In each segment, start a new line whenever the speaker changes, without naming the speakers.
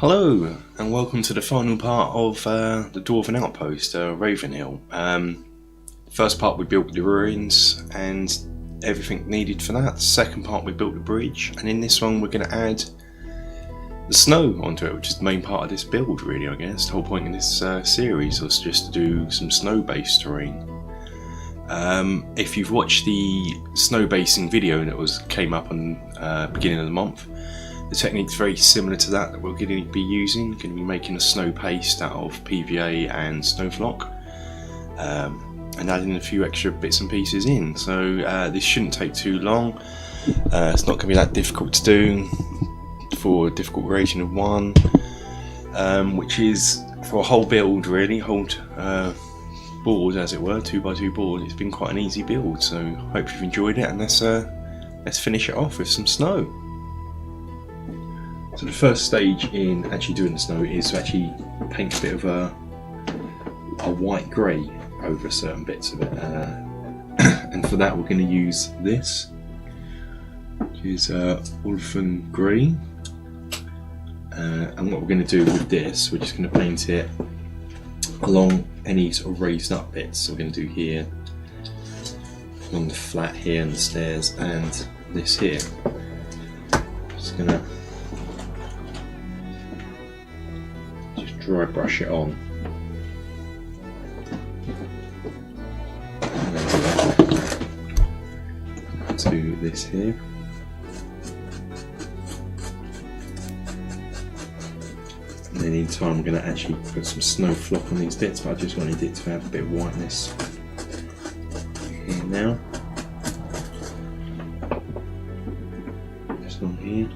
Hello and welcome to the final part of the Dwarven Outpost, Ravenhill. First part we built the ruins and everything needed for that. Second part we built the bridge, and in this one we're going to add the snow onto it, which is the main part of this build really, I guess. The whole point of this series was just to do some snow based terrain. If you've watched the snow basing video that came up on beginning of the month, the technique's very similar to that we're going to be using. We're going to be making a snow paste out of PVA and snowflock, and adding a few extra bits and pieces in. So this shouldn't take too long. It's not going to be that difficult to do for a difficult version of 1, which is for a whole build really, whole board as it were, 2x2 board. It's been quite an easy build, so hope you've enjoyed it, and let's finish it off with some snow. So the first stage in actually doing the snow is to actually paint a bit of a white grey over certain bits of it, and for that we're going to use this, which is Orphan Grey, and what we're going to do with this, we're just going to paint it along any sort of raised up bits. So we're going to do here, along the flat here and the stairs, and this here. Just going to dry brush it on. And to this here. And then in time I'm going to actually put some snow flock on these bits, but I just wanted it to have a bit of whiteness here now. Just on here.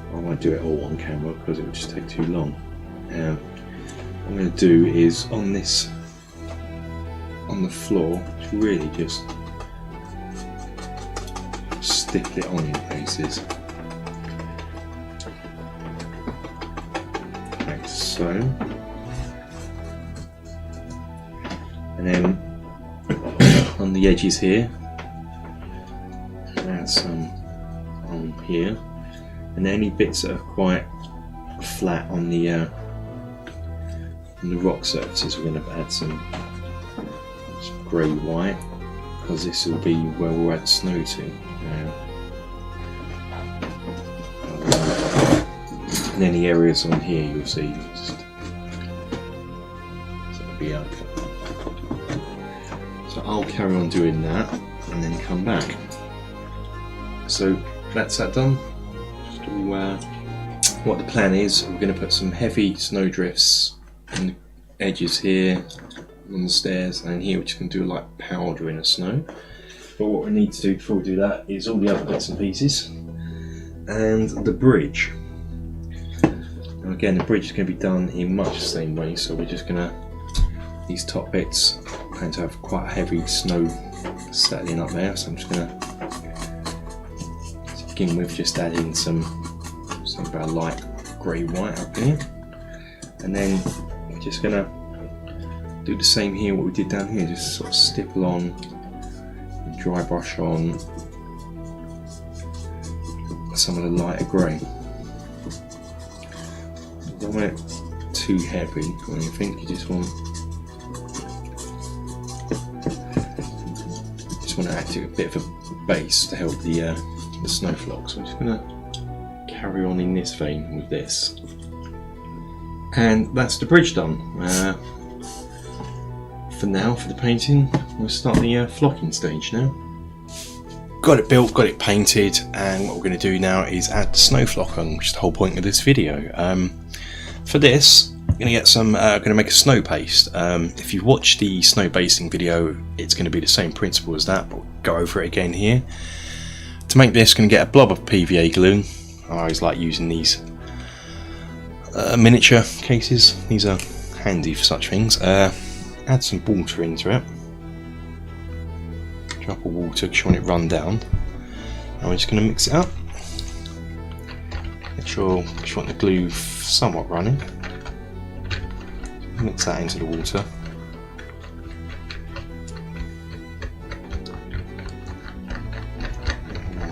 I won't do it all on camera because it would just take too long. What I'm going to do is on the floor, really just stick it on in places, like so, and then on the edges here, add some on here. And any bits that are quite flat on the rock surfaces, we're going to add some grey white, because this will be where we'll add snow to. And any areas on here you'll see just it'll be up. So I'll carry on doing that and then come back. So that's that done. What the plan is, we're going to put some heavy snow drifts on the edges here, on the stairs, and here we're just going to do like powdering of snow. But what we need to do before we do that is all the other bits and pieces, and the bridge. Now again, the bridge is going to be done in much the same way, so we're just going to, these top bits going to have quite heavy snow settling up there, so I'm just going to begin with just adding some about light grey white up here, and then we're just going to do the same here what we did down here, just sort of stipple on and dry brush on some of the lighter grey. Don't want it too heavy or anything, you just want to add to a bit of a base to help the snowflock. So I'm just going to carry on in this vein with this, and that's the bridge done. For now, for the painting, we'll start the flocking stage now. Got it built, got it painted, and what we're going to do now is add the snowflock on, which is the whole point of this video. For this, I'm going to get some. Going to make a snow paste. If you've watched the snow basing video, it's going to be the same principle as that, but we'll go over it again here. To make this, going to get a blob of PVA glue. I always like using these miniature cases. These are handy for such things. Add some water into it. Drop of water because you want it run down. And we're just going to mix it up. Make sure you want the glue somewhat running. Mix that into the water.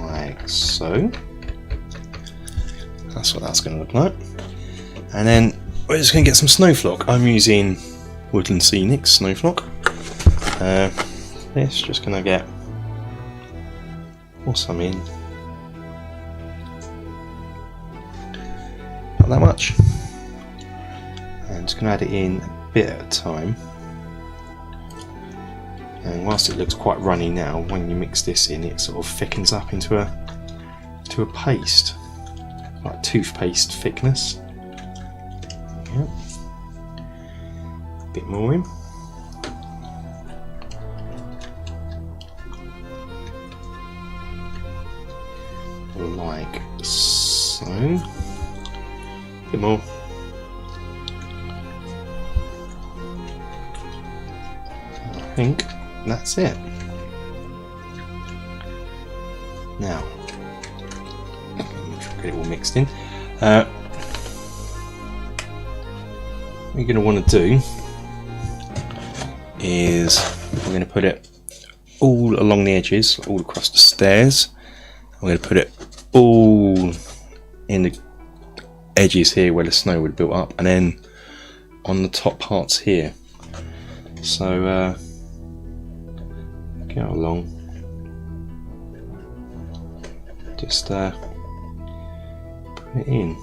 Like so. That's what that's going to look like. And then we're just going to get some snowflock. I'm using Woodland Scenic snowflock. This just going to get some in. Not that much. And just going to add it in a bit at a time. And whilst it looks quite runny now, when you mix this in, it sort of thickens up into a paste, like toothpaste thickness. Yep. A bit more in. Like so. A bit more. I think that's it. Now, get it all mixed in. What you're going to want to do is we're going to put it all along the edges, all across the stairs. I'm going to put it all in the edges here where the snow would have built up, and then on the top parts here. So go along, just put it in.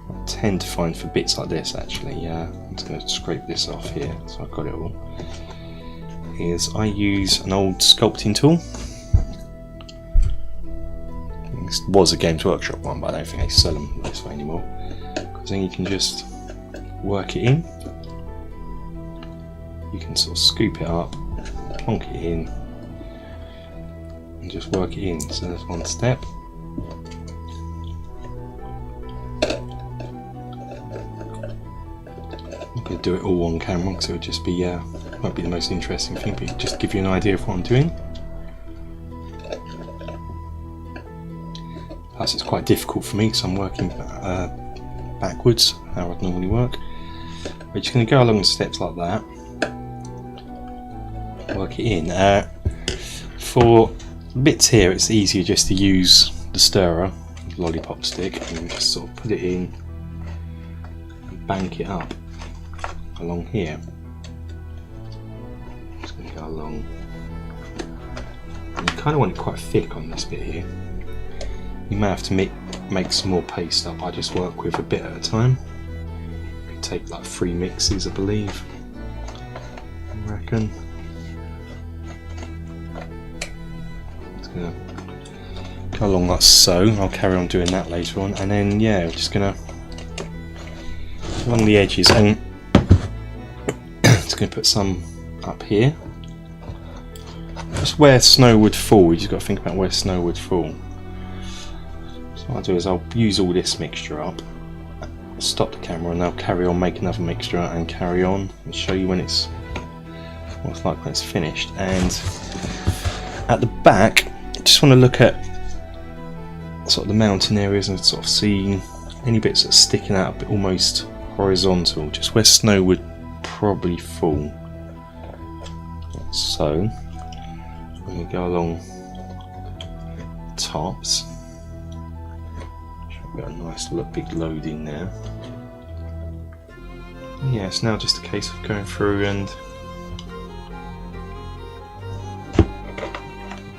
I tend to find for bits like this actually, I'm just going to scrape this off here so I've got it all, is I use an old sculpting tool. This was a Games Workshop one, but I don't think they sell them this way anymore, because then you can just work it in. You can sort of scoop it up, plonk it in, and just work it in. So there's one step. I'm going to do it all on camera because it would just be won't be the most interesting thing, but just give you an idea of what I'm doing. Plus it's quite difficult for me because I'm working backwards, how I'd normally work. We're just going to go along the steps like that, work it in. For bits here it's easier just to use the stirrer, the lollipop stick, and just sort of put it in and bank it up along here. Just going to go along. And you kind of want it quite thick on this bit here. You may have to make some more paste up. I just work with a bit at a time. You could take like 3 mixes, I believe. I reckon. Just gonna go along like so. I'll carry on doing that later on, and then yeah, we're just gonna along the edges, and just gonna put some up here. Just where snow would fall. You just got to think about where snow would fall. So what I'll do is I'll use all this mixture up, stop the camera, and I'll carry on, make another mixture and carry on and show you when it's what it's like when it's finished. And at the back, I just want to look at sort of the mountain areas and sort of see any bits that are sticking out a bit almost horizontal, just where snow would probably fall. So I'm going to go along the tops. We've got a nice big load in there. Yeah, it's now just a case of going through and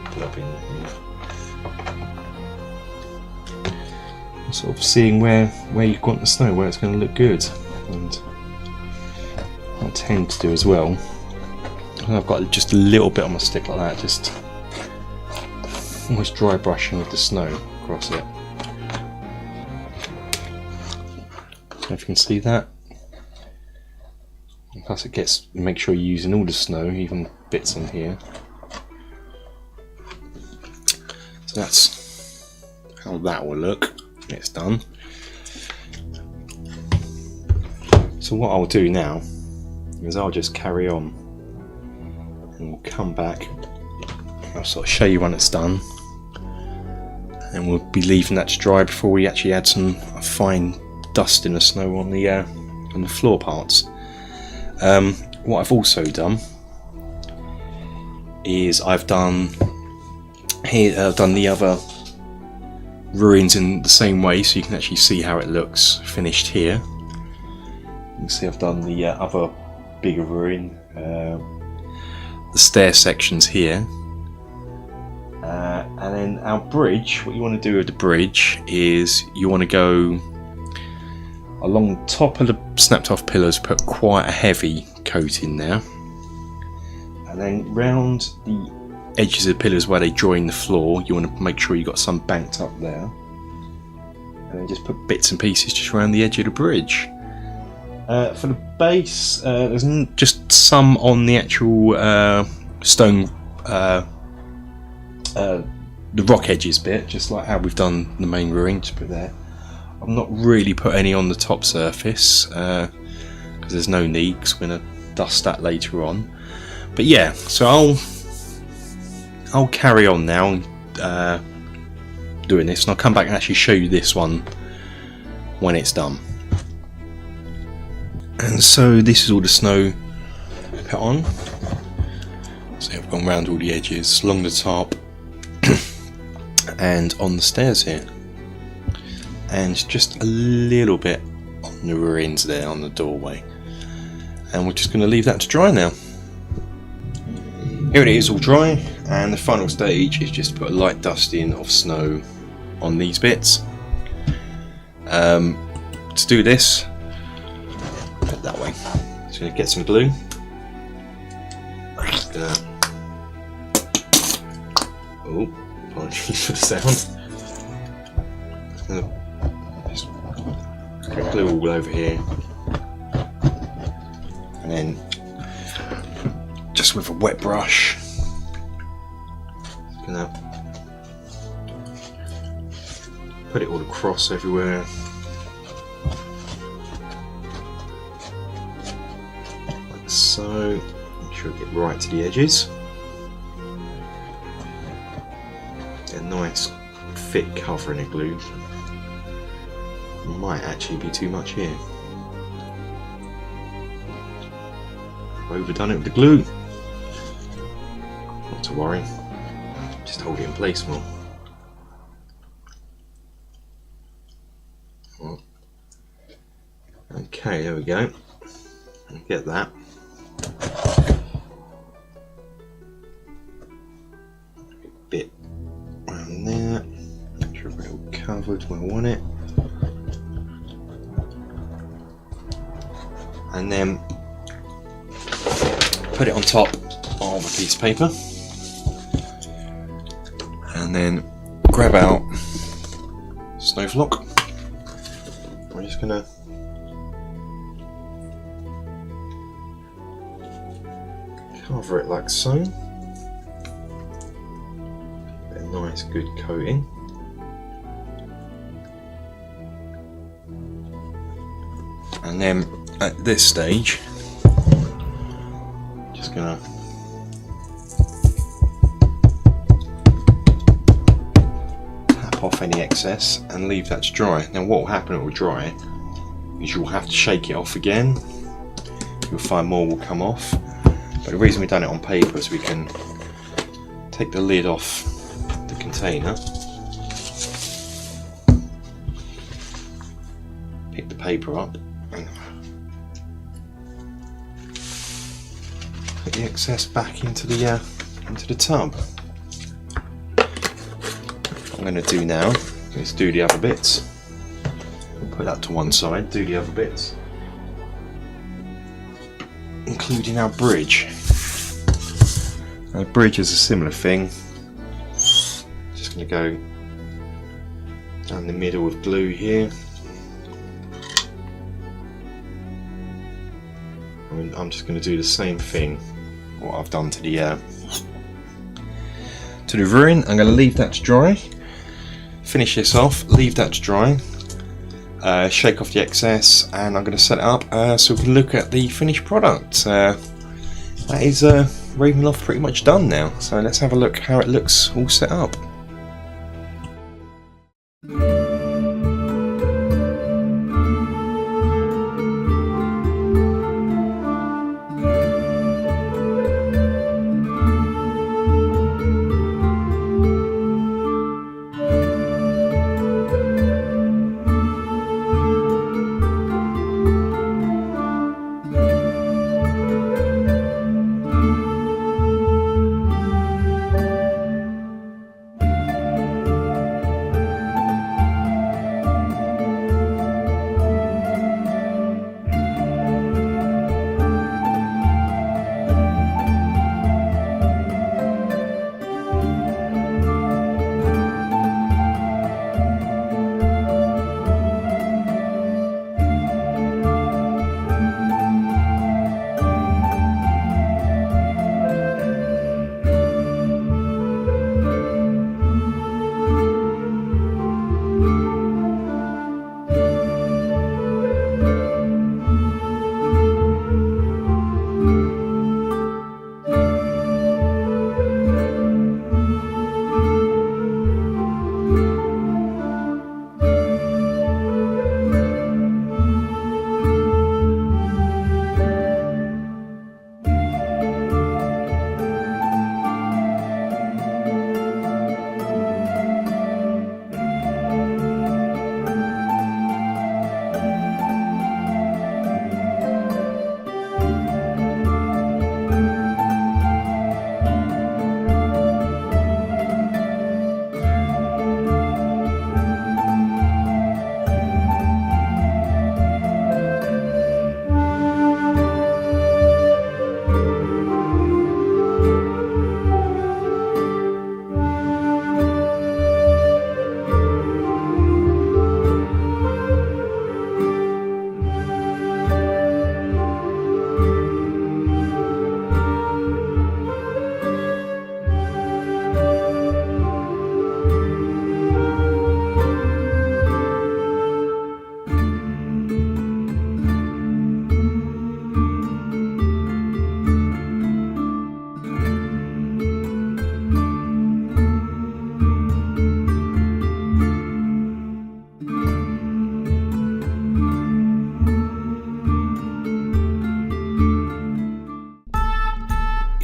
put up in here. Sort of seeing where you want the snow, where it's going to look good. And what I tend to do as well, I've got just a little bit on my stick like that, just almost dry brushing with the snow across it. So if you can see that. And plus it gets, make sure you're using all the snow, even bits in here. So that's how that will look when it's done. So what I'll do now is I'll just carry on, and we'll come back. I'll sort of show you when it's done, and we'll be leaving that to dry before we actually add some fine dusting of snow on the floor parts. What I've also done is I've done the other ruins in the same way, so you can actually see how it looks finished here. You can see I've done the other bigger ruin, the stair sections here, and then our bridge. What you want to do with the bridge is you want to go along the top of the snapped off pillars, put quite a heavy coat in there, and then round the edges of the pillars where they join the floor, you want to make sure you got some banked up there, and then just put bits and pieces just around the edge of the bridge. For the base, there's just some on the actual stone, the rock edges bit, just like how we've done the main ruin, to put there. I've not really put any on the top surface because there's no need, because we're going to dust that later on. But yeah, so I'll carry on now doing this, and I'll come back and actually show you this one when it's done. And so this is all the snow put on. So I've gone around all the edges, along the top and on the stairs here, and just a little bit on the ruins there on the doorway, and we're just going to leave that to dry now. Here it is, all dry, and the final stage is just to put a light dusting of snow on these bits. To do this, put it that way. Just going to get some glue. Oh, apologies for the sound. Just put glue all over here, and then just with a wet brush, just gonna put it all across everywhere. Like so. Make sure I get right to the edges. Get a nice thick covering of glue. Might actually be too much here. I've overdone it with the glue. Not to worry, just hold it in place more. Okay, there we go. Get that. Bit around there. Make sure I've got it all covered where I want it. And then put it on top of a piece of paper, and then grab out snow flock. We're just gonna cover it like so. Get a nice good coating. And then at this stage, just gonna tap off any excess and leave that to dry. Now what will happen, it will dry, is you'll have to shake it off again. You'll find more will come off. But the reason we've done it on paper is we can take the lid off the container, pick the paper up, and put the excess back into the tub. What I'm going to do now is do the other bits. We'll put that to one side, do the other bits, including our bridge. Our bridge is a similar thing. Just going to go down the middle with glue here. I'm just going to do the same thing what I've done to the ruin. I'm going to leave that to dry. Finish this off, leave that to dry. Shake off the excess, and I'm going to set it up so we can look at the finished product. That is Ravenhill pretty much done now, so let's have a look how it looks all set up.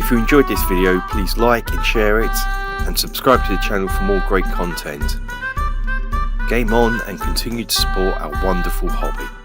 If you enjoyed this video, please like and share it, and subscribe to the channel for more great content. Game on and continue to support our wonderful hobby.